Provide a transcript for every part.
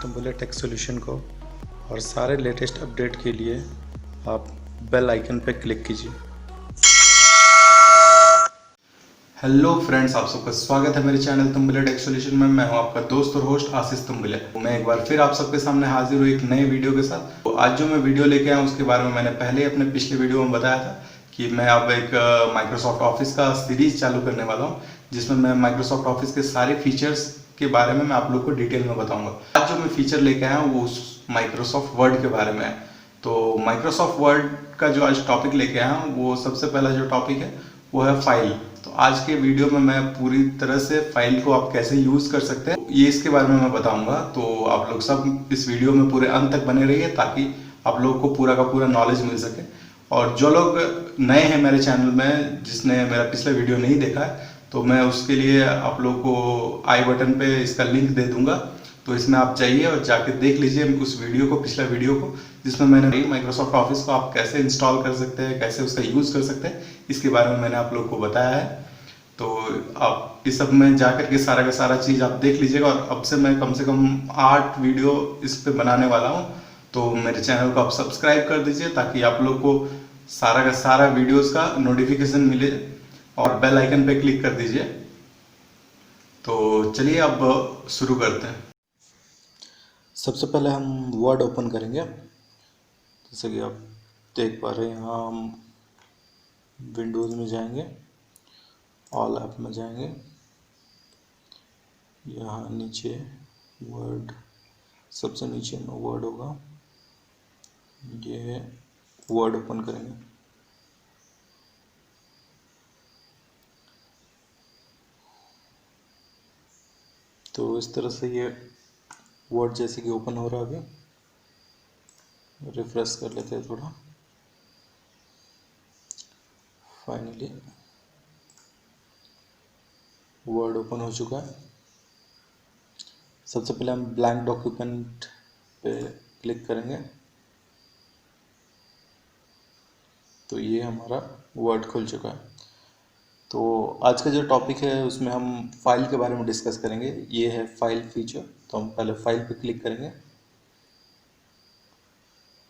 तुमबुले take solution को, और सारे लेटेस्ट अपडेट के लिए आप बेल आइकन पर क्लिक कीजिए। हेलो फ्रेंड्स, आप सबका स्वागत है मेरे चैनल तुमबुले टेक सॉल्यूशन में। मैं हूं आपका दोस्त और होस्ट आशीष तुमबुले। मैं एक बार फिर आप सबके सामने हाजिर हूँ एक नए वीडियो के साथ। तो आज जो मैं वीडियो लेके आया हूँ उसके बारे में मैंने पहले अपने पिछले वीडियो में बताया था कि मैं अब एक माइक्रोसॉफ्ट ऑफिस का सीरीज चालू करने वाला हूँ, जिसमें मैं माइक्रोसॉफ्ट ऑफिस के सारे फीचर्स के बारे में मैं आप लोग को डिटेल में बताऊंगा। आज जो मैं फीचर लेके आया हूँ वो माइक्रोसॉफ्ट वर्ड के बारे में है। तो माइक्रोसॉफ्ट वर्ड का जो आज टॉपिक लेके आया हूँ वो सबसे पहला जो टॉपिक है वो है फाइल। तो आज के वीडियो में मैं पूरी तरह से फाइल को आप कैसे यूज कर सकते हैं ये इसके बारे में मैं बताऊंगा। तो आप लोग सब इस वीडियो में पूरे अंत तक बने रहिए ताकि आप लोगों को पूरा का पूरा नॉलेज मिल सके। और जो लोग नए हैं मेरे चैनल में, जिसने मेरा पिछला वीडियो नहीं देखा है, तो मैं उसके लिए आप लोग को आई बटन पे इसका लिंक दे दूंगा। तो इसमें आप जाइए और जाके देख लीजिए उस वीडियो को, पिछला वीडियो को, जिसमें मैंने माइक्रोसॉफ्ट ऑफिस को आप कैसे इंस्टॉल कर सकते हैं, कैसे उसका यूज़ कर सकते हैं, इसके बारे में मैंने आप लोग को बताया है। तो आप इस सब में जाकर के सारा का सारा चीज़ आप देख लीजिएगा। और अब से मैं कम 8 वीडियो इस पे बनाने वाला हूँ, तो मेरे चैनल को आप सब्सक्राइब कर दीजिए ताकि आप लोग को सारा का सारा वीडियोस का नोटिफिकेशन मिले, और बेल आइकन पे क्लिक कर दीजिए। तो चलिए अब शुरू करते हैं। सबसे पहले हम वर्ड ओपन करेंगे। जैसे कि आप देख पा रहे हैं, यहाँ हम विंडोज़ में जाएंगे, ऑल ऐप में जाएंगे, यहाँ नीचे वर्ड, सबसे नीचे में वर्ड होगा, ये वर्ड ओपन करेंगे। तो इस तरह से ये वर्ड जैसे कि ओपन हो रहा है। अभी रिफ्रेश कर लेते हैं थोड़ा। फाइनली वर्ड ओपन हो चुका है। सबसे पहले हम ब्लैंक डॉक्यूमेंट पे क्लिक करेंगे, तो ये हमारा वर्ड खुल चुका है। तो आज का जो टॉपिक है उसमें हम फाइल के बारे में डिस्कस करेंगे। ये है फाइल फीचर। तो हम पहले फाइल पे क्लिक करेंगे।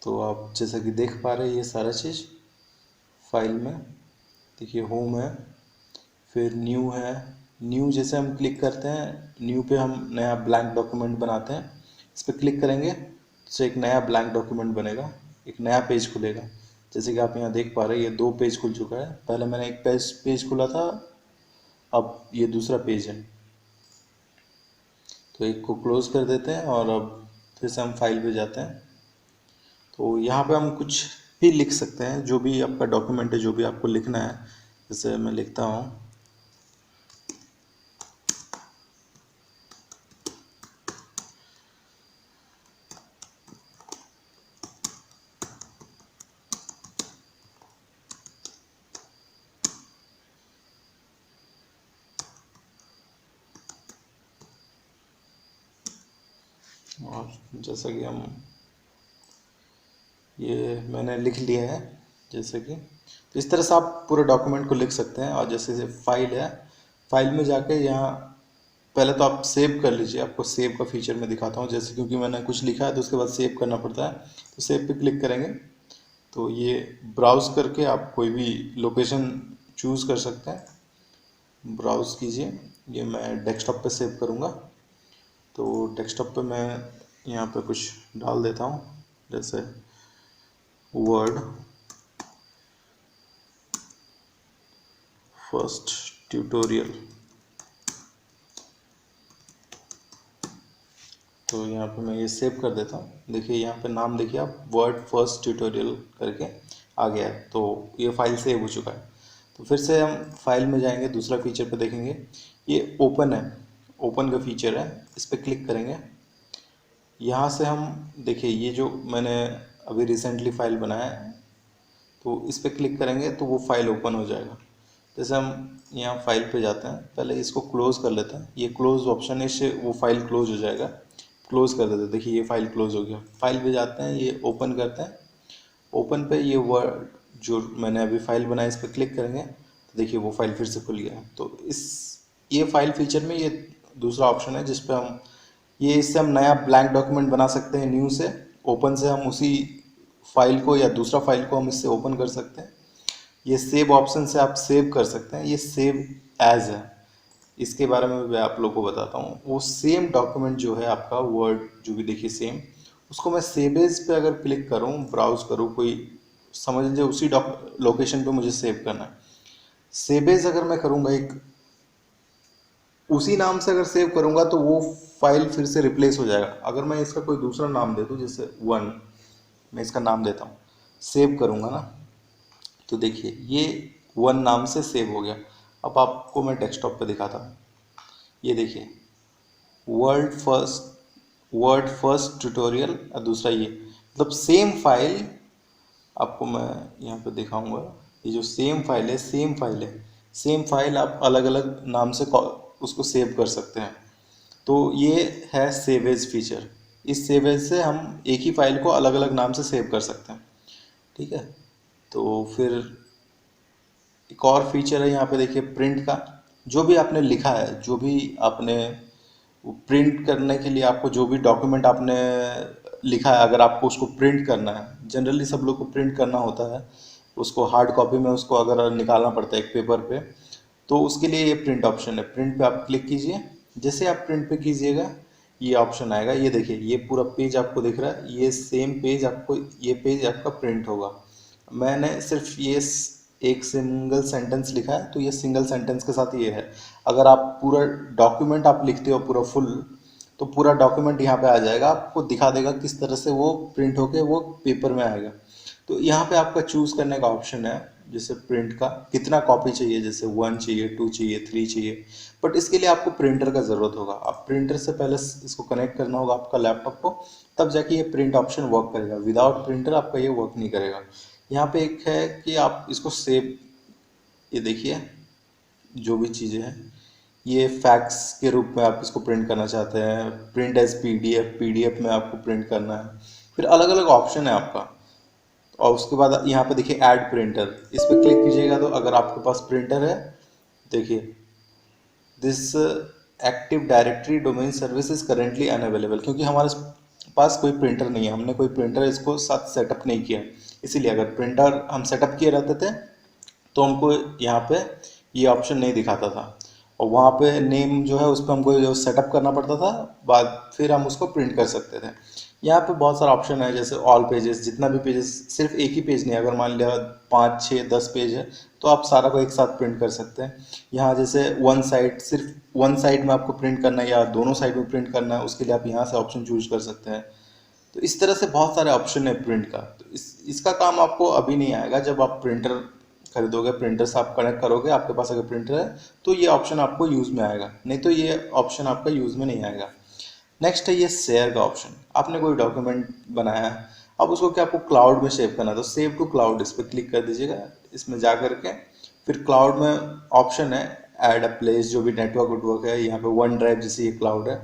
तो आप जैसा कि देख पा रहे हैं ये सारा चीज़ फाइल में, देखिए होम है, फिर न्यू है। न्यू जैसे हम क्लिक करते हैं, न्यू पे हम नया ब्लैंक डॉक्यूमेंट बनाते हैं। इस पर क्लिक करेंगे तो एक नया ब्लैंक डॉक्यूमेंट बनेगा, एक नया पेज खुलेगा। जैसे कि आप यहाँ देख पा रहे हैं ये 2 पेज खुल चुका है। पहले मैंने एक पेज खुला था, अब ये दूसरा पेज है। तो एक को क्लोज कर देते हैं और अब फिर से हम फाइल पे जाते हैं। तो यहाँ पे हम कुछ भी लिख सकते हैं, जो भी आपका डॉक्यूमेंट है, जो भी आपको लिखना है। जैसे मैं लिखता हूँ और जैसा कि हम ये मैंने लिख लिया है जैसे कि, तो इस तरह से आप पूरे डॉक्यूमेंट को लिख सकते हैं। और जैसे फाइल है, फाइल में जाके यहाँ पहले तो आप सेव कर लीजिए। आपको सेव का फीचर मैं दिखाता हूँ। जैसे क्योंकि मैंने कुछ लिखा है तो उसके बाद सेव करना पड़ता है, तो सेव पे क्लिक करेंगे। तो ये ब्राउज़ करके आप कोई भी लोकेशन चूज़ कर सकते हैं। ब्राउज़ कीजिए। ये मैं डेस्कटॉप पे सेव करूँगा। तो डेस्कटॉप पे मैं यहाँ पे कुछ डाल देता हूँ, जैसे वर्ड फर्स्ट ट्यूटोरियल। तो यहाँ पे मैं ये सेव कर देता हूँ। देखिए यहाँ पे नाम देखिए आप, वर्ड फर्स्ट ट्यूटोरियल करके आ गया है। तो ये फाइल सेव हो चुका है। तो फिर से हम फाइल में जाएंगे, दूसरा फीचर पे देखेंगे। ये ओपन है, ओपन का फीचर है। इस पर क्लिक करेंगे। यहाँ से हम देखिए ये जो मैंने अभी रिसेंटली फाइल बनाया है, तो इस पर क्लिक करेंगे तो वो फाइल ओपन हो जाएगा। जैसे हम यहाँ फाइल पे जाते हैं, पहले इसको क्लोज कर लेते हैं। ये क्लोज ऑप्शन है, इससे वो फाइल क्लोज हो जाएगा। क्लोज कर देते हैं। देखिए ये फाइल क्लोज हो गया। फाइल पे जाते हैं, ये ओपन करते हैं। ओपन पे ये वर्ड जो मैंने अभी फाइल बनाया इस पर क्लिक करेंगे तो देखिए वो फाइल फिर से खुल गया। तो इस ये फाइल फीचर में ये दूसरा ऑप्शन है जिस पर हम ये इससे हम नया ब्लैंक डॉक्यूमेंट बना सकते हैं, न्यू से ओपन से हम उसी फाइल को या दूसरा फाइल को हम इससे ओपन कर सकते हैं। ये सेव ऑप्शन से आप सेव कर सकते हैं। ये सेव एज है, इसके बारे में मैं आप लोगों को बताता हूँ। वो सेम डॉक्यूमेंट जो है आपका वर्ड जो भी देखिए सेम, उसको मैं सेव एज पे अगर क्लिक करूँ, ब्राउज करूँ, कोई समझ लीजिए उसी लोकेशन पे मुझे सेव करना है। सेव एज अगर मैं करूँगा, एक उसी नाम से अगर सेव करूँगा तो वो फाइल फिर से रिप्लेस हो जाएगा। अगर मैं इसका कोई दूसरा नाम दे दूँ, जैसे वन, मैं इसका नाम देता हूँ, सेव करूँगा ना, तो देखिए ये वन नाम से सेव हो गया। अब आपको मैं डेस्कटॉप पे दिखाता हूँ। ये देखिए वर्ड फर्स्ट ट्यूटोरियल और दूसरा ये, मतलब सेम फाइल आपको मैं यहाँ पे दिखाऊंगा। ये जो सेम फाइल है, सेम फाइल आप अलग अलग नाम से उसको सेव कर सकते हैं। तो ये है सेवेज फीचर। इस सेवेज से हम एक ही फाइल को अलग अलग नाम से सेव कर सकते हैं, ठीक है। तो फिर एक और फीचर है यहाँ पे देखिए प्रिंट का। जो भी आपने लिखा है, जो भी आपने प्रिंट करने के लिए आपको जो भी डॉक्यूमेंट आपने लिखा है, अगर आपको उसको प्रिंट करना है, जनरली सब लोग को प्रिंट करना होता है, उसको हार्ड कॉपी में उसको अगर निकालना पड़ता है एक पेपर पे, तो उसके लिए ये प्रिंट ऑप्शन है। प्रिंट पे आप क्लिक कीजिए। जैसे आप प्रिंट पे कीजिएगा ये ऑप्शन आएगा। ये देखिए ये पूरा पेज आपको दिख रहा है, ये सेम पेज आपको, ये पेज आपका प्रिंट होगा। मैंने सिर्फ ये एक सिंगल सेंटेंस लिखा है, तो ये सिंगल सेंटेंस के साथ ये है। अगर आप पूरा डॉक्यूमेंट आप लिखते हो पूरा फुल, तो पूरा डॉक्यूमेंट यहाँ पे आ जाएगा, आपको दिखा देगा किस तरह से वो प्रिंट होके वो पेपर में आएगा। तो यहाँ पे आपका चूज़ करने का ऑप्शन है, जैसे प्रिंट का कितना कॉपी चाहिए, जैसे 1 चाहिए, 2 चाहिए, 3 चाहिए। बट इसके लिए आपको प्रिंटर का ज़रूरत होगा। आप प्रिंटर से पहले इसको कनेक्ट करना होगा आपका लैपटॉप को, तब जाके ये प्रिंट ऑप्शन वर्क करेगा। विदाउट प्रिंटर आपका ये वर्क नहीं करेगा। यहाँ पे एक है कि आप इसको सेव, ये देखिए जो भी चीज़ें हैं, ये फैक्स के रूप में आप इसको प्रिंट करना चाहते हैं, प्रिंट एज पीडीएफ में आपको प्रिंट करना है। फिर अलग अलग ऑप्शन है आपका। और उसके बाद यहाँ पे देखिए ऐड प्रिंटर, इस पर क्लिक कीजिएगा तो अगर आपके पास प्रिंटर है, देखिए this active directory domain service is currently unavailable, क्योंकि हमारे पास कोई प्रिंटर नहीं है, हमने कोई प्रिंटर इसको साथ सेटअप नहीं किया। इसीलिए अगर प्रिंटर हम सेटअप किए रहते थे तो हमको यहाँ पे ये ऑप्शन नहीं दिखाता था, और वहाँ पे नेम जो है उस पर हमको जो सेटअप करना पड़ता था, बाद फिर हम उसको प्रिंट कर सकते थे। यहाँ पे बहुत सारा ऑप्शन है, जैसे ऑल पेजेस, जितना भी पेजेस, सिर्फ एक ही पेज नहीं, अगर मान लिया 5, 6, 10 पेज है तो आप सारा को एक साथ प्रिंट कर सकते हैं। यहाँ जैसे वन साइड, सिर्फ वन साइड में आपको प्रिंट करना है या दोनों साइड में प्रिंट करना है, उसके लिए आप यहाँ से ऑप्शन चूज कर सकते हैं। तो इस तरह से बहुत सारे ऑप्शन है प्रिंट का। तो इसका काम आपको अभी नहीं आएगा, जब आप प्रिंटर खरीदोगे, प्रिंटर से आप कनेक्ट करोगे, आपके पास अगर प्रिंटर है तो ये ऑप्शन आपको यूज़ में आएगा, नहीं तो ये ऑप्शन आपका यूज़ में नहीं आएगा। नेक्स्ट है ये शेयर का ऑप्शन। आपने कोई डॉक्यूमेंट बनाया है, अब उसको क्या आपको क्लाउड में सेव करना है, तो सेव टू क्लाउड इस पर क्लिक कर दीजिएगा। इसमें जा करके फिर क्लाउड में ऑप्शन है ऐड अ प्लेस, जो भी नेटवर्क वुटवर्क है, यहाँ पे वन ड्राइव जैसे ये क्लाउड है,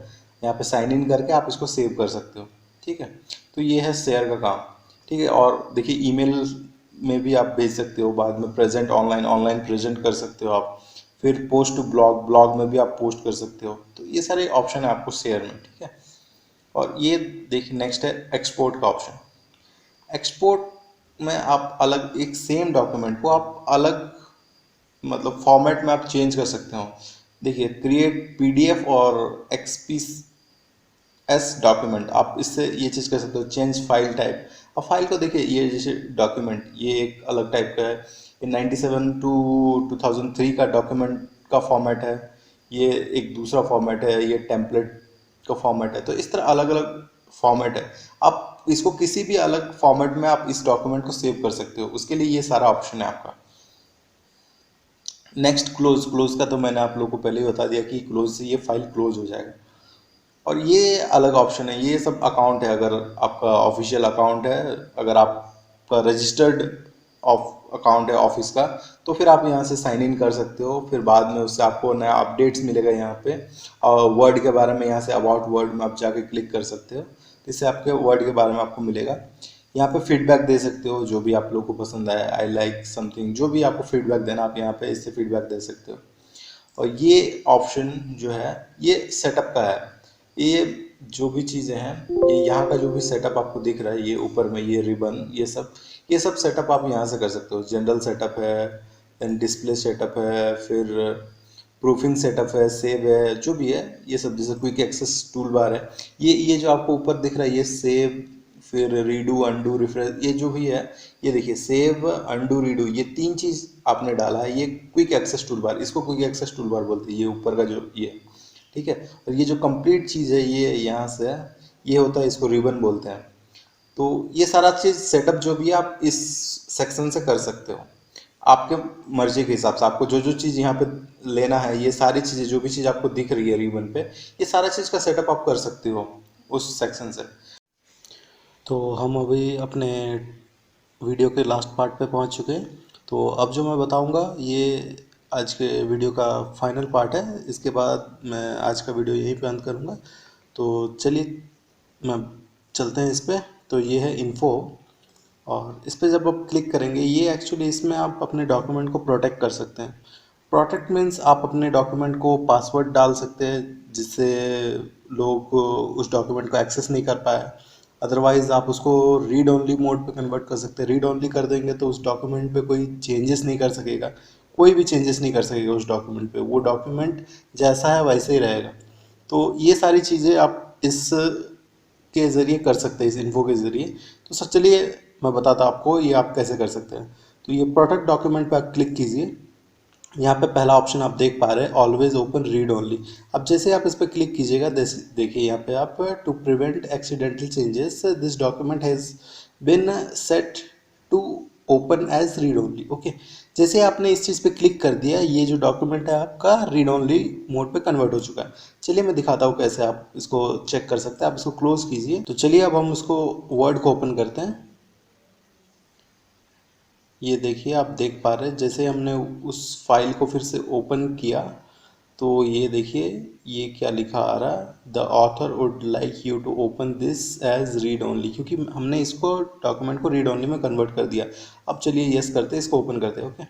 यहाँ पे साइन इन करके आप इसको सेव कर सकते हो, ठीक है। तो ये है शेयर का काम, ठीक है। और देखिए ईमेल में भी आप भेज सकते हो, बाद में प्रेजेंट ऑनलाइन प्रेजेंट कर सकते हो आप। फिर पोस्ट टू ब्लॉग में भी आप पोस्ट कर सकते हो। तो ये सारे ऑप्शन है आपको शेयर में, ठीक है। और ये देखिए नेक्स्ट है एक्सपोर्ट का ऑप्शन। एक्सपोर्ट में आप अलग एक सेम डॉक्यूमेंट को आप अलग मतलब फॉर्मेट में आप चेंज कर सकते हो। देखिए क्रिएट पीडीएफ और एक्सपीएस डॉक्यूमेंट, आप इससे ये चीज़ कर सकते हो, चेंज फाइल टाइप। अब फाइल को देखिए, ये जैसे डॉक्यूमेंट ये एक अलग टाइप का है, ये 97 टू 2003 का डॉक्यूमेंट का फॉर्मेट है, ये एक दूसरा फॉर्मेट है, ये टेम्पलेट का फॉर्मेट है। तो इस तरह अलग अलग फॉर्मेट है। आप इसको किसी भी अलग फॉर्मेट में आप इस डॉक्यूमेंट को सेव कर सकते हो, उसके लिए ये सारा ऑप्शन है आपका। नेक्स्ट क्लोज का तो मैंने आप लोगों को पहले ही बता दिया कि क्लोज से ये फाइल क्लोज हो जाएगा। और ये अलग ऑप्शन है, ये सब अकाउंट है, अगर आपका ऑफिशियल अकाउंट है, अगर आपका रजिस्टर्ड अकाउंट है ऑफिस का, तो फिर आप यहाँ से साइन इन कर सकते हो। फिर बाद में उससे आपको नया अपडेट्स मिलेगा यहाँ पे, और वर्ड के बारे में यहाँ से अबाउट वर्ड में आप जाके क्लिक कर सकते हो, इससे आपके वर्ड के बारे में आपको मिलेगा। यहाँ पे फीडबैक दे सकते हो, जो भी आप लोग को पसंद आए, आई लाइक समथिंग, जो भी आपको फीडबैक देना आप यहाँ पे इससे फीडबैक दे सकते हो। और ये ऑप्शन जो है ये सेटअप का है, ये जो भी चीज़ें हैं, ये यहाँ का जो भी सेटअप आपको दिख रहा है, ये ऊपर में ये रिबन, ये सब सेटअप आप यहाँ से कर सकते हो। जनरल सेटअप है, देन डिस्प्ले सेटअप है, फिर प्रूफिंग सेटअप है, सेव है, जो भी है ये सब, जैसे क्विक एक्सेस टूल बार है, ये जो आपको ऊपर दिख रहा है ये सेव, फिर रीडू, अंडू, रिफ्रेश, ये जो भी है, ये देखिए सेव, अंडू, रीडू, ये तीन चीज़ आपने डाला है। ये क्विक एक्सेस टूल बार, इसको क्विक एक्सेस टूल बार बोलते हैं, ये ऊपर का जो ये, ठीक है। और ये जो कंप्लीट चीज़ है ये यहाँ से है, ये होता है, इसको रिबन बोलते हैं। तो ये सारा चीज़ सेटअप जो भी है आप इस सेक्शन से कर सकते हो, आपके मर्जी के हिसाब से। आपको जो जो चीज़ यहाँ पे लेना है, ये सारी चीज़ें, जो भी चीज़ आपको दिख रही है रिबन पे, ये सारा चीज़ का सेटअप आप कर सकते हो उस सेक्शन से। तो हम अभी अपने वीडियो के लास्ट पार्ट पे पहुंच चुके हैं। तो अब जो मैं बताऊंगा ये आज के वीडियो का फाइनल पार्ट है। इसके बाद मैं आज का वीडियो यहीं पे अंत करूंगा। तो चलिए मैं चलते हैं इस पे। तो ये है इन्फो, और इस पे जब आप क्लिक करेंगे, ये एक्चुअली इसमें आप अपने डॉक्यूमेंट को प्रोटेक्ट कर सकते हैं। प्रोटेक्ट मीन्स आप अपने डॉक्यूमेंट को पासवर्ड डाल सकते हैं जिससे लोग उस डॉक्यूमेंट को एक्सेस नहीं कर पाए। अदरवाइज़ आप उसको रीड ओनली मोड पे कन्वर्ट कर सकते हैं। रीड ओनली कर देंगे तो उस डॉक्यूमेंट पे कोई चेंजेस नहीं कर सकेगा, कोई भी चेंजेस नहीं कर सकेगा उस डॉक्यूमेंट पे। वो डॉक्यूमेंट जैसा है वैसे ही रहेगा। तो ये सारी चीज़ें आप इस के ज़रिए कर सकते हैं, इस इन्फो के ज़रिए। तो सर चलिए मैं बताता आपको ये आप कैसे कर सकते हैं। तो ये प्रोटेक्ट डॉक्यूमेंट पे आप क्लिक कीजिए। यहाँ पे पहला ऑप्शन आप देख पा रहे हैं, ऑलवेज ओपन रीड ओनली। अब जैसे आप इस पर क्लिक कीजिएगा, देखिए यहाँ पे आप to prevent accidental changes this document has been set to open as read only. Okay, जैसे आपने इस चीज़ पे क्लिक कर दिया, ये जो डॉक्यूमेंट है आपका रीड ओनली मोड पे कन्वर्ट हो चुका है। चलिए मैं दिखाता हूँ कैसे आप इसको चेक कर सकते हैं। आप इसको क्लोज कीजिए। तो चलिए अब हम उसको वर्ड को ओपन करते हैं। ये देखिए आप देख पा रहे हैं, जैसे हमने उस फाइल को फिर से ओपन किया तो ये देखिए ये क्या लिखा आ रहा है, the author would like you to open this as read only, क्योंकि हमने इसको डॉक्यूमेंट को रीड ओनली में कन्वर्ट कर दिया। अब चलिए यस करते हैं, इसको ओपन करते हैं। ओके,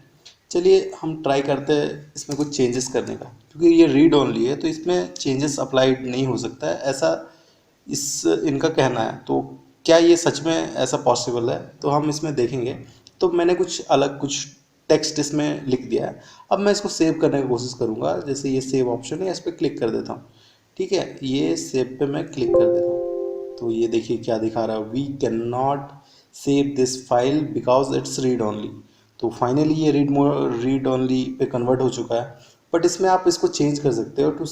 चलिए हम ट्राई करते हैं इसमें कुछ चेंजेस करने का, क्योंकि ये रीड ओनली है तो इसमें चेंजेस अप्लाइड नहीं हो सकता है, ऐसा इस इनका कहना है। तो क्या ये सच में ऐसा पॉसिबल है, तो हम इसमें देखेंगे। तो मैंने कुछ अलग कुछ टेक्स्ट इसमें लिख दिया है। अब मैं इसको सेव करने की कोशिश करूँगा। जैसे ये सेव ऑप्शन है, इस पर क्लिक कर देता हूँ। ठीक है, ये सेव पे मैं क्लिक कर देता हूँ। तो ये देखिए क्या दिखा रहा है, we can not save this file because it's read only. तो फाइनली ये रीड ओनली पे कन्वर्ट हो चुका है। बट इसमें आप इसको चेंज कर सकते हो। To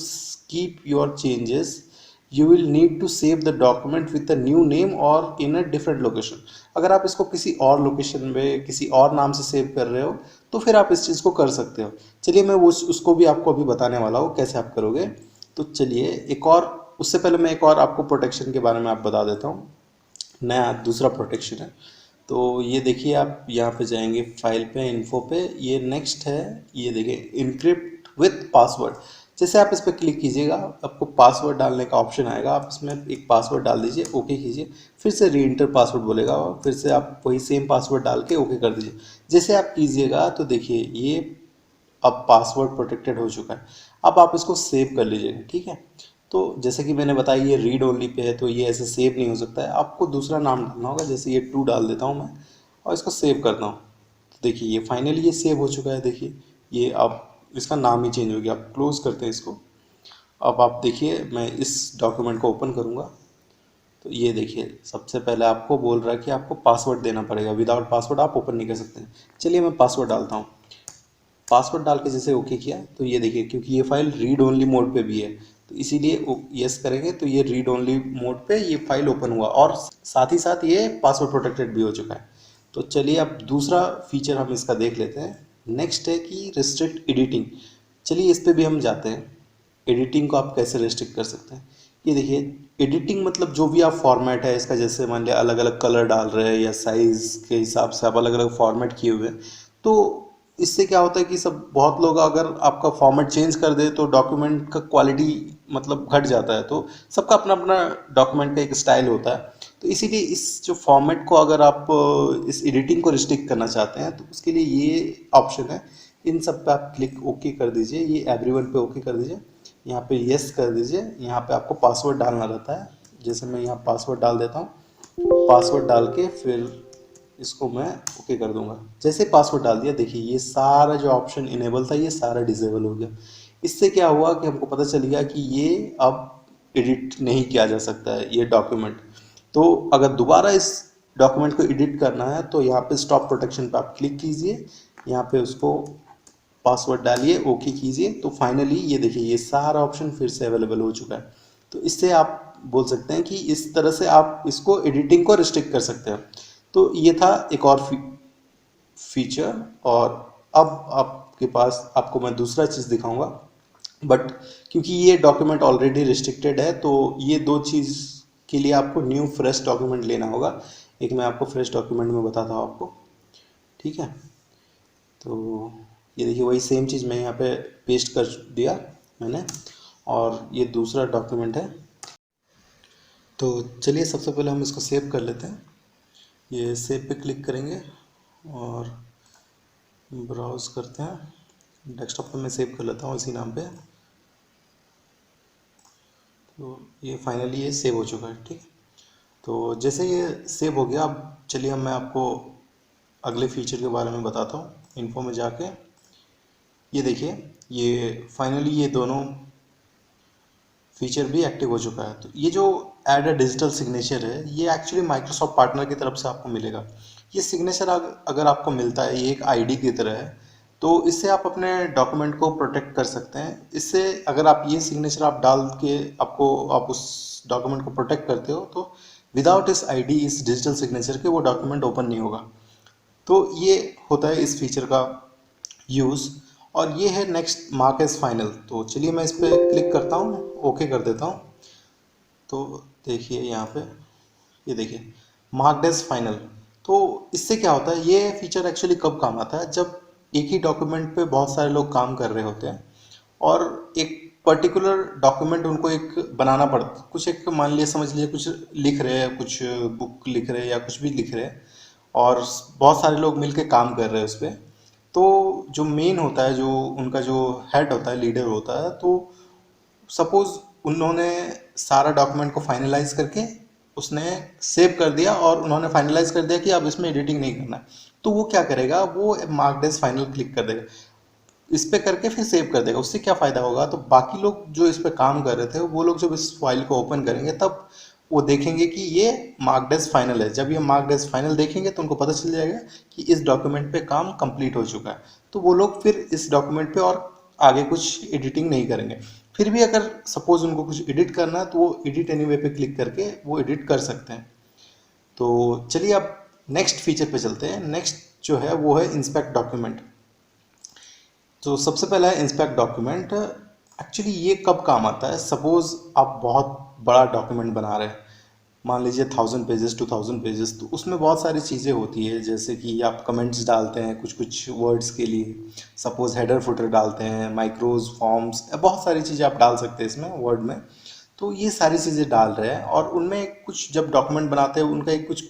keep your changes you will need to save the document with a new name और इन अ डिफरेंट लोकेशन। अगर आप इसको किसी और लोकेशन में किसी और नाम से सेव कर रहे हो तो फिर आप इस चीज़ को कर सकते हो। चलिए मैं उसको भी आपको अभी बताने वाला हूँ कैसे आप करोगे। तो चलिए एक और, उससे पहले मैं एक और आपको प्रोटेक्शन के बारे में आप बता देता हूँ। नया दूसरा प्रोटेक्शन है। तो ये देखिए आप यहाँ पे जाएंगे फाइल पे, इन्फो पे, ये नेक्स्ट है, ये देखिए इनक्रिप्ट विथ पासवर्ड। जैसे आप इस पर क्लिक कीजिएगा आपको पासवर्ड डालने का ऑप्शन आएगा। आप इसमें एक पासवर्ड डाल दीजिए, ओके कीजिए, फिर से री इंटर पासवर्ड बोलेगा और फिर से आप वही सेम पासवर्ड डाल के ओके कर दीजिए। जैसे आप कीजिएगा तो देखिए ये अब पासवर्ड प्रोटेक्टेड हो चुका है। अब आप इसको सेव कर लीजिएगा। ठीक है, तो जैसे कि मैंने बताया ये रीड ओनली पे है तो ये ऐसे सेव नहीं हो सकता है, आपको दूसरा नाम डालना होगा। जैसे ये 2 डाल देता हूँ मैं और इसको सेव करता हूँ। तो देखिए ये फाइनली ये सेव हो चुका है। देखिए ये अब इसका नाम ही चेंज हो गया। आप क्लोज करते हैं इसको। अब आप देखिए मैं इस डॉक्यूमेंट को ओपन करूँगा तो ये देखिए सबसे पहले आपको बोल रहा है कि आपको पासवर्ड देना पड़ेगा, विदाउट पासवर्ड आप ओपन नहीं कर सकते। चलिए मैं पासवर्ड डालता हूँ। पासवर्ड डाल के जैसे ओके किया तो ये देखिए क्योंकि ये फाइल रीड ओनली मोड पे भी है तो इसीलिए यस करेंगे तो ये रीड ओनली मोड पे ये फाइल ओपन हुआ और साथ ही साथ ये पासवर्ड प्रोटेक्टेड भी हो चुका है। तो चलिए अब दूसरा फीचर हम इसका देख लेते हैं। नेक्स्ट है कि रिस्ट्रिक्ट एडिटिंग। चलिए इस पर भी हम जाते हैं। एडिटिंग को आप कैसे रिस्ट्रिक्ट कर सकते हैं, ये देखिए एडिटिंग मतलब जो भी आप फॉर्मेट है इसका, जैसे मान लिया अलग अलग कलर डाल रहे हैं या साइज़ के हिसाब से आप अलग अलग फॉर्मेट किए हुए हैं, तो इससे क्या होता है कि सब बहुत लोग अगर आपका फॉर्मेट चेंज कर दे तो डॉक्यूमेंट का क्वालिटी मतलब घट जाता है। तो सबका अपना अपना डॉक्यूमेंट का एक स्टाइल होता है। तो इसीलिए इस जो फॉर्मेट को अगर आप इस एडिटिंग को रिस्ट्रिक्ट करना चाहते हैं तो उसके लिए ये ऑप्शन है। इन सब पे आप क्लिक ओके कर दीजिए, ये एवरीवन पे ओके कर दीजिए। यहाँ पे यस कर दीजिए। यहाँ पे आपको पासवर्ड डालना रहता है, जैसे मैं यहाँ पासवर्ड डाल देता हूँ। पासवर्ड डाल के फिर इसको मैं ओके कर दूंगा। जैसे पासवर्ड डाल दिया, देखिए ये सारा जो ऑप्शन इनेबल था ये सारा डिसेबल हो गया। इससे क्या हुआ कि हमको पता चल गया कि ये अब एडिट नहीं किया जा सकता है ये डॉक्यूमेंट। तो अगर दोबारा इस डॉक्यूमेंट को एडिट करना है तो यहाँ पे स्टॉप प्रोटेक्शन पे आप क्लिक कीजिए, यहाँ पे उसको पासवर्ड डालिए, ओके कीजिए, तो फाइनली ये देखिए ये सारा ऑप्शन फिर से अवेलेबल हो चुका है। तो इससे आप बोल सकते हैं कि इस तरह से आप इसको एडिटिंग को रिस्ट्रिक्ट कर सकते हैं। तो ये था एक और फीचर। और अब आपके पास आपको मैं दूसरा चीज़ दिखाऊंगा, बट क्योंकि ये डॉक्यूमेंट ऑलरेडी रिस्ट्रिक्टेड है तो ये दो चीज़ के लिए आपको न्यू फ्रेश डॉक्यूमेंट लेना होगा। एक मैं आपको फ्रेश डॉक्यूमेंट में बताता हूँ आपको, ठीक है। तो ये देखिए वही सेम चीज़ मैं यहाँ पे पेस्ट कर दिया मैंने, और ये दूसरा डॉक्यूमेंट है। तो चलिए सबसे पहले हम इसको सेव कर लेते हैं। ये सेव पे क्लिक करेंगे और ब्राउज़ करते हैं। डेस्कटॉप पे मैं सेव कर लेता हूँ इसी नाम पे। तो ये फाइनली ये सेव हो चुका है, ठीक है। तो जैसे ये सेव हो गया, अब चलिए मैं आपको अगले फीचर के बारे में बताता हूँ। इन्फो में जाके ये देखिए ये फाइनली ये दोनों फीचर भी एक्टिव हो चुका है। तो ये जो ऐड अ डिजिटल सिग्नेचर है ये एक्चुअली माइक्रोसॉफ्ट पार्टनर की तरफ से आपको मिलेगा। ये सिग्नेचर अगर आपको मिलता है, ये एक आईडी की तरह है, तो इससे आप अपने डॉक्यूमेंट को प्रोटेक्ट कर सकते हैं। इससे अगर आप ये सिग्नेचर आप डाल के आप उस डॉक्यूमेंट को प्रोटेक्ट करते हो तो विदाउट इस आईडी, इस डिजिटल सिग्नेचर के वो डॉक्यूमेंट ओपन नहीं होगा। तो ये होता है इस फीचर का यूज़। और ये है नेक्स्ट मार्क एज फाइनल। तो चलिए मैं इस पर क्लिक करता हूँ, ओके कर देता हूँ। तो देखिए यहाँ पे ये देखिए मार्क्ड एज फाइनल। तो इससे क्या होता है, ये फीचर एक्चुअली कब काम आता है, जब एक ही डॉक्यूमेंट पे बहुत सारे लोग काम कर रहे होते हैं और एक पर्टिकुलर डॉक्यूमेंट उनको एक बनाना पड़ता, कुछ एक मान लिया समझ लीजिए कुछ लिख रहे हैं, कुछ बुक लिख रहे हैं या कुछ भी लिख रहे हैं और बहुत सारे लोग मिलके काम कर रहे हैं उस पर। तो जो मेन होता है, जो उनका जो हेड होता है, लीडर होता है, तो सपोज उन्होंने सारा डॉक्यूमेंट को फाइनलाइज करके उसने सेव कर दिया और उन्होंने फाइनलाइज कर दिया कि अब इसमें एडिटिंग नहीं करना है, तो वो क्या करेगा, वो मार्क्ड एज फाइनल क्लिक कर देगा, इस पे करके फिर सेव कर देगा। उससे क्या फ़ायदा होगा, तो बाकी लोग जो इस पे काम कर रहे थे वो लोग जब इस फाइल को ओपन करेंगे तब वो देखेंगे कि ये मार्क्ड एज फाइनल है। जब ये मार्क्ड एज फाइनल देखेंगे तो उनको पता चल जाएगा कि इस डॉक्यूमेंट पे काम कंप्लीट हो चुका है, तो वो लोग फिर इस डॉक्यूमेंट पे और आगे कुछ एडिटिंग नहीं करेंगे। फिर भी अगर सपोज उनको कुछ एडिट करना है तो वो एडिट एनीवे पे क्लिक करके वो एडिट कर सकते हैं। तो चलिए अब नेक्स्ट फीचर पे चलते हैं। नेक्स्ट जो है वो है इंस्पेक्ट डॉक्यूमेंट। तो सबसे पहला है इंस्पेक्ट डॉक्यूमेंट। एक्चुअली ये कब काम आता है, सपोज आप बहुत बड़ा डॉक्यूमेंट बना रहे हैं, मान लीजिए 1000 पेजेस 2000 पेजेस, तो उसमें बहुत सारी चीज़ें होती है, जैसे कि आप कमेंट्स डालते हैं कुछ कुछ वर्ड्स के लिए, सपोज हेडर फुटर डालते हैं, माइक्रोज, फॉर्म्स, बहुत सारी चीज़ें आप डाल सकते हैं इसमें वर्ड में। तो ये सारी चीज़ें डाल रहे हैं और उनमें कुछ जब डॉक्यूमेंट बनाते हैं उनका एक कुछ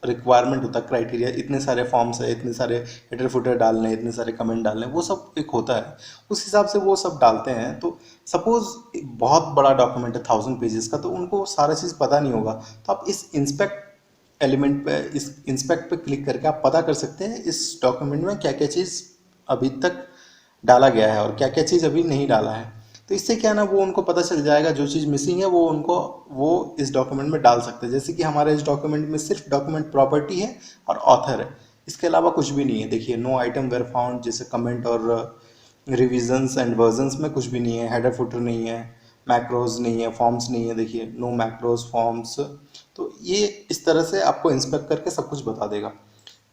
रिक्वायरमेंट होता है, क्राइटेरिया, इतने सारे फॉर्म्स है, इतने सारे हेडर फुटर डालने, इतने सारे कमेंट डालने, वो सब एक होता है, उस हिसाब से वो सब डालते हैं। तो सपोज बहुत बड़ा डॉक्यूमेंट है 1000 पेजेस का, तो उनको सारा चीज़ पता नहीं होगा, तो आप इस इंस्पेक्ट एलिमेंट पे, इस इंस्पेक्ट पे क्लिक करके आप पता कर सकते हैं इस डॉक्यूमेंट में क्या क्या चीज़ अभी तक डाला गया है और क्या क्या चीज़ अभी नहीं डाला है। तो इससे क्या ना, वो उनको पता चल जाएगा जो चीज़ मिसिंग है वो उनको वो इस डॉक्यूमेंट में डाल सकते हैं। जैसे कि हमारे इस डॉक्यूमेंट में सिर्फ डॉक्यूमेंट प्रॉपर्टी है और ऑथर है, इसके अलावा कुछ भी नहीं है। देखिए नो आइटम वेर फाउंड, जैसे कमेंट और रिविजन्स एंड वर्जन्स में कुछ भी नहीं है, हेडर फुटर नहीं है, मैक्रोज नहीं है, फॉर्म्स नहीं है, देखिए नो मैक्रोज फॉर्म्स। तो ये इस तरह से आपको इंस्पेक्ट करके सब कुछ बता देगा।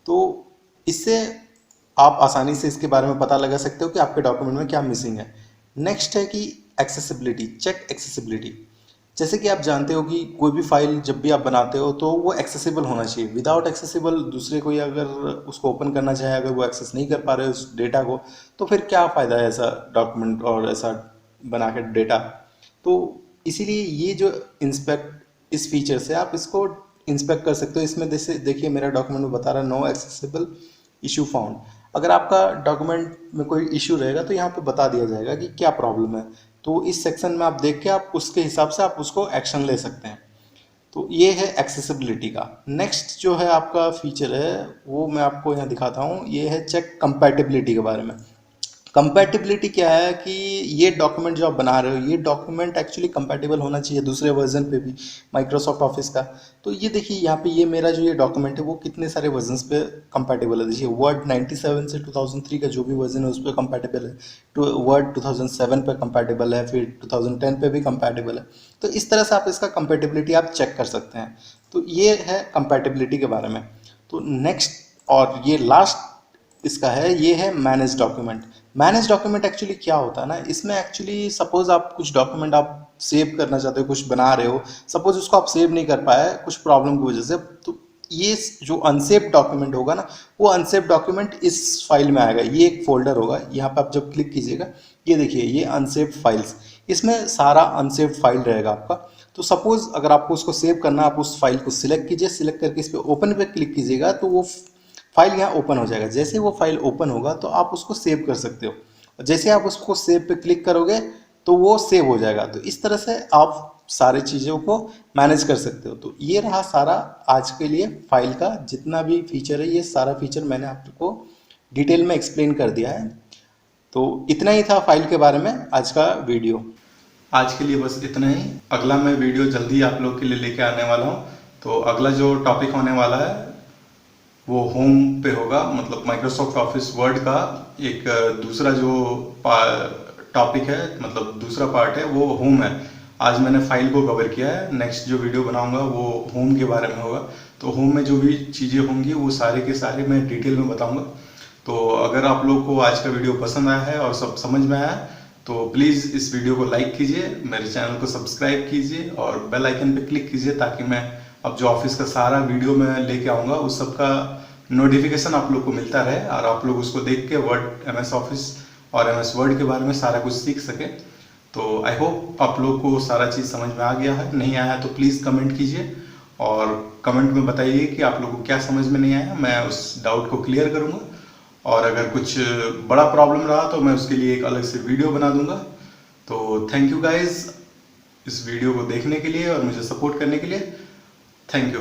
तो इससे आप आसानी से इसके बारे में पता लगा सकते हो कि आपके डॉक्यूमेंट में क्या मिसिंग है। नेक्स्ट है कि एक्सेसिबिलिटी, चेक एक्सेसिबिलिटी। जैसे कि आप जानते हो कि कोई भी फाइल जब भी आप बनाते हो तो वो एक्सेसिबल होना चाहिए। विदाउट एक्सेसिबल दूसरे कोई अगर उसको ओपन करना चाहे, अगर वो एक्सेस नहीं कर पा रहे उस डेटा को, तो फिर क्या फ़ायदा है ऐसा डॉक्यूमेंट और ऐसा बना के डेटा। तो इसीलिए ये जो इंस्पेक्ट, इस फीचर से आप इसको इंस्पेक्ट कर सकते हो। इसमें जैसे देखिए मेरा डॉक्यूमेंट में बता रहा है नो एक्सेसिबल इशू फाउंड। अगर आपका डॉक्यूमेंट में कोई इशू रहेगा तो यहाँ पे बता दिया जाएगा कि क्या प्रॉब्लम है, तो इस सेक्शन में आप देख के आप उसके हिसाब से आप उसको एक्शन ले सकते हैं। तो ये है एक्सेसिबिलिटी का। नेक्स्ट जो है आपका फीचर है वो मैं आपको यहाँ दिखाता हूँ, ये है चेक कंपैटिबिलिटी के बारे में। कंपैटिबिलिटी क्या है कि ये डॉक्यूमेंट जो आप बना रहे हो ये डॉक्यूमेंट एक्चुअली कंपैटिबल होना चाहिए दूसरे वर्जन पे भी माइक्रोसॉफ्ट ऑफिस का। तो ये देखिए यहाँ पे ये मेरा जो ये डॉक्यूमेंट है वो कितने सारे वर्जन्स पे कंपैटिबल है। देखिए वर्ड 97 से 2003 का जो भी वर्जन है उस पर कंपैटिबल है, तो वर्ड 2007 पे कंपैटिबल है, फिर 2010 पे भी कंपैटिबल है। तो इस तरह से आप इसका कंपैटिबिलिटी आप चेक कर सकते हैं। तो ये है कंपैटिबिलिटी के बारे में। तो नेक्स्ट और ये लास्ट इसका है, ये है manage document. Manage document actually क्या होता है ना, इसमें एक्चुअली सपोज आप कुछ डॉक्यूमेंट आप सेव करना चाहते हो, कुछ बना रहे हो, सपोज उसको आप सेव नहीं कर पाए कुछ प्रॉब्लम की वजह से, तो ये जो अनसेव्ड डॉक्यूमेंट होगा ना वो अनसेव्ड डॉक्यूमेंट इस फाइल में आएगा। ये एक फोल्डर होगा, यहाँ पे आप जब क्लिक कीजिएगा ये देखिए ये अनसेव्ड फाइल्स, इसमें सारा अनसेव्ड फाइल रहेगा आपका। तो सपोज अगर आपको उसको सेव करना है, आप उस फाइल को सिलेक्ट कीजिए, सिलेक्ट करके इस पर ओपन पे क्लिक कीजिएगा तो वो फाइल यहाँ ओपन हो जाएगा। जैसे वो फाइल ओपन होगा तो आप उसको सेव कर सकते हो। जैसे आप उसको सेव पे क्लिक करोगे तो वो सेव हो जाएगा। तो इस तरह से आप सारी चीज़ों को मैनेज कर सकते हो। तो ये रहा सारा आज के लिए फाइल का जितना भी फीचर है, ये सारा फीचर मैंने आपको डिटेल में एक्सप्लेन कर दिया है। तो इतना ही था फाइल के बारे में आज का वीडियो। आज के लिए बस इतना ही। अगला मैं वीडियो जल्दी आप लोग के लिए लेके आने वाला हूँ। तो अगला जो टॉपिक होने वाला है वो होम पे होगा, मतलब माइक्रोसॉफ्ट ऑफिस वर्ड का एक दूसरा जो टॉपिक है, मतलब दूसरा पार्ट है वो होम है। आज मैंने फाइल को कवर किया है, नेक्स्ट जो वीडियो बनाऊंगा वो होम के बारे में होगा। तो होम में जो भी चीज़ें होंगी वो सारे के सारे मैं डिटेल में बताऊंगा। तो अगर आप लोग को आज का वीडियो पसंद आया है और सब समझ में आया है तो प्लीज़ इस वीडियो को लाइक कीजिए, मेरे चैनल को सब्सक्राइब कीजिए और बेल आइकन पे क्लिक कीजिए, ताकि मैं अब जो ऑफिस का सारा वीडियो मैं लेके आऊँगा उस सब का नोटिफिकेशन आप लोग को मिलता रहे और आप लोग उसको देख के वर्ड MS ऑफिस और MS वर्ड के बारे में सारा कुछ सीख सके। तो आई होप आप लोग को सारा चीज़ समझ में आ गया है। नहीं आया तो प्लीज़ कमेंट कीजिए और कमेंट में बताइए कि आप लोग को क्या समझ में नहीं आया, मैं उस डाउट को क्लियर करूँगा। और अगर कुछ बड़ा प्रॉब्लम रहा तो मैं उसके लिए एक अलग से वीडियो बना दूंगा। तो थैंक यू गाइज इस वीडियो को देखने के लिए और मुझे सपोर्ट करने के लिए। Thank you.